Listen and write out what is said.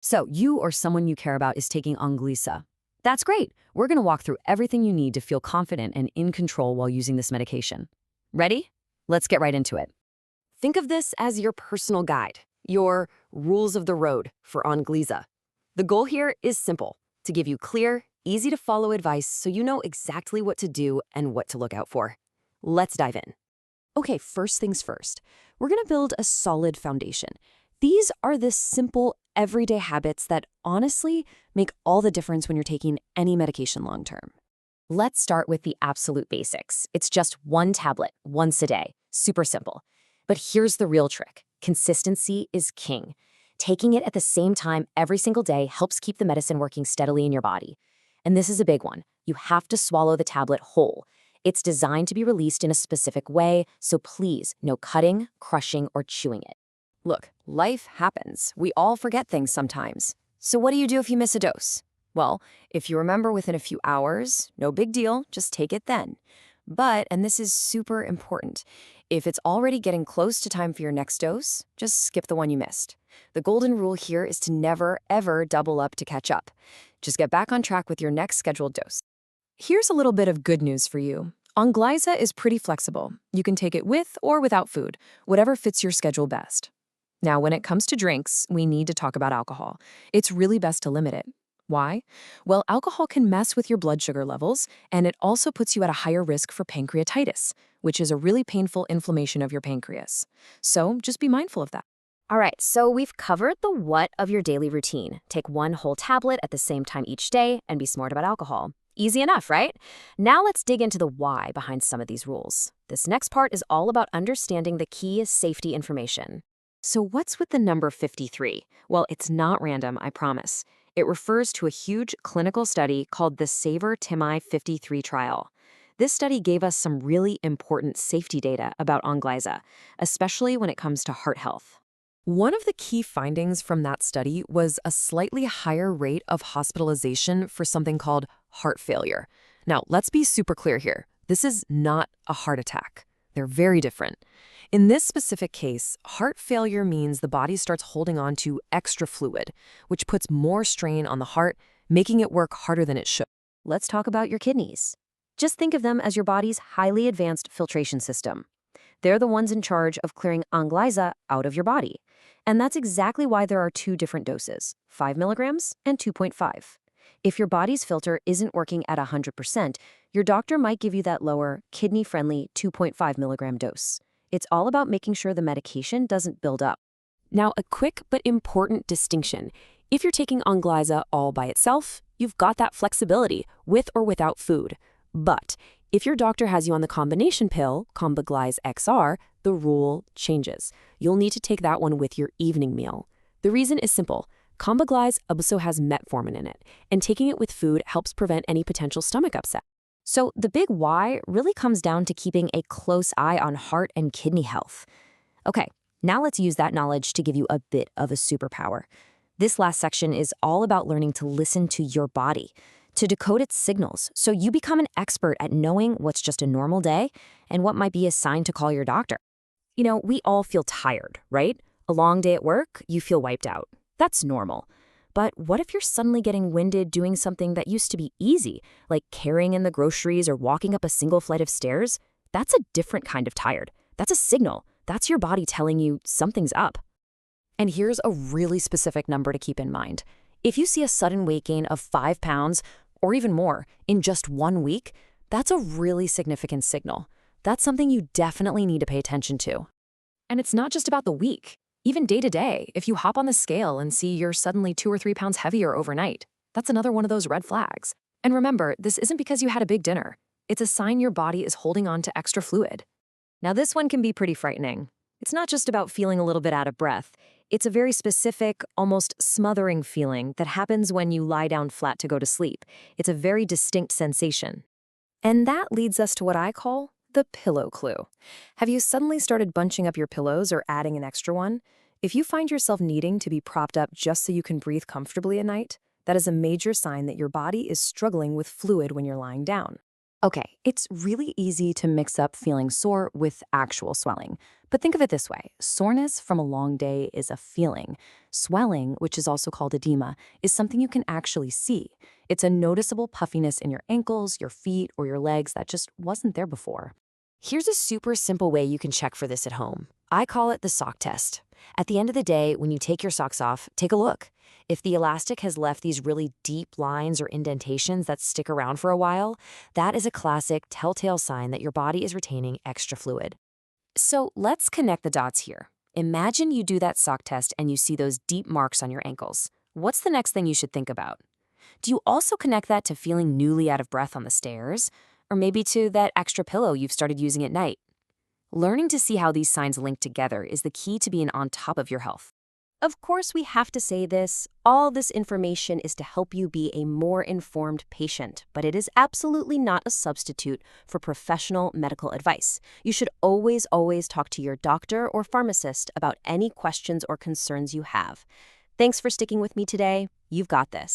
So you or someone you care about is taking Onglyza. That's great. We're going to walk through everything you need to feel confident and in control while using this medication. Ready? Let's get right into it. Think of this as your personal guide, your rules of the road for Onglyza. The goal here is simple, to give you clear, easy to follow advice so you know exactly what to do and what to look out for. Let's dive in. Okay, first things first. We're going to build a solid foundation. These are the simple, everyday habits that honestly make all the difference when you're taking any medication long term. Let's start with the absolute basics. It's just one tablet, once a day. Super simple. But here's the real trick. Consistency is king. Taking it at the same time every single day helps keep the medicine working steadily in your body. And this is a big one. You have to swallow the tablet whole. It's designed to be released in a specific way, so please, no cutting, crushing, or chewing it. Look, life happens. We all forget things sometimes. So what do you do if you miss a dose? Well, if you remember within a few hours, no big deal, just take it then. But, and this is super important, if it's already getting close to time for your next dose, just skip the one you missed. The golden rule here is to never, ever double up to catch up. Just get back on track with your next scheduled dose. Here's a little bit of good news for you. Onglyza is pretty flexible. You can take it with or without food, whatever fits your schedule best. Now, when it comes to drinks, we need to talk about alcohol. It's really best to limit it. Why? Well, alcohol can mess with your blood sugar levels, and it also puts you at a higher risk for pancreatitis, which is a really painful inflammation of your pancreas. So just be mindful of that. All right, so we've covered the what of your daily routine. Take one whole tablet at the same time each day and be smart about alcohol. Easy enough, right? Now let's dig into the why behind some of these rules. This next part is all about understanding the key safety information. So what's with the number 53? Well, it's not random, I promise. It refers to a huge clinical study called the SAVOR-TIMI 53 trial. This study gave us some really important safety data about Onglyza, especially when it comes to heart health. One of the key findings from that study was a slightly higher rate of hospitalization for something called heart failure. Now, let's be super clear here. This is not a heart attack. They're very different. In this specific case, heart failure means the body starts holding on to extra fluid, which puts more strain on the heart, making it work harder than it should. Let's talk about your kidneys. Just think of them as your body's highly advanced filtration system. They're the ones in charge of clearing Onglyza out of your body. And that's exactly why there are two different doses, 5 milligrams and 2.5. If your body's filter isn't working at 100%, your doctor might give you that lower, kidney-friendly 2.5 milligram dose. It's all about making sure the medication doesn't build up. Now, a quick but important distinction. If you're taking Onglyza all by itself, you've got that flexibility, with or without food. But if your doctor has you on the combination pill, Onglyza XR, the rule changes. You'll need to take that one with your evening meal. The reason is simple. Onglyza also has metformin in it, and taking it with food helps prevent any potential stomach upset. So the big why really comes down to keeping a close eye on heart and kidney health. Okay, now let's use that knowledge to give you a bit of a superpower. This last section is all about learning to listen to your body, to decode its signals, so you become an expert at knowing what's just a normal day and what might be a sign to call your doctor. You know, we all feel tired, right? A long day at work, you feel wiped out. That's normal. But what if you're suddenly getting winded doing something that used to be easy, like carrying in the groceries or walking up a single flight of stairs? That's a different kind of tired. That's a signal. That's your body telling you something's up. And here's a really specific number to keep in mind. If you see a sudden weight gain of 5 pounds, or even more, in just 1 week, that's a really significant signal. That's something you definitely need to pay attention to. And it's not just about the week. Even day to day, if you hop on the scale and see you're suddenly 2 or 3 pounds heavier overnight, that's another one of those red flags. And remember, this isn't because you had a big dinner. It's a sign your body is holding on to extra fluid. Now, this one can be pretty frightening. It's not just about feeling a little bit out of breath. It's a very specific, almost smothering feeling that happens when you lie down flat to go to sleep. It's a very distinct sensation. And that leads us to what I call the pillow clue. Have you suddenly started bunching up your pillows or adding an extra one? If you find yourself needing to be propped up just so you can breathe comfortably at night, that is a major sign that your body is struggling with fluid when you're lying down. Okay, it's really easy to mix up feeling sore with actual swelling. But think of it this way: soreness from a long day is a feeling. Swelling, which is also called edema, is something you can actually see. It's a noticeable puffiness in your ankles, your feet, or your legs that just wasn't there before. Here's a super simple way you can check for this at home. I call it the sock test. At the end of the day, when you take your socks off, take a look. If the elastic has left these really deep lines or indentations that stick around for a while, that is a classic telltale sign that your body is retaining extra fluid. So let's connect the dots here. Imagine you do that sock test and you see those deep marks on your ankles. What's the next thing you should think about? Do you also connect that to feeling newly out of breath on the stairs? Or maybe to that extra pillow you've started using at night? Learning to see how these signs link together is the key to being on top of your health. Of course, we have to say this. All this information is to help you be a more informed patient, but it is absolutely not a substitute for professional medical advice. You should always talk to your doctor or pharmacist about any questions or concerns you have. Thanks for sticking with me today. You've got this.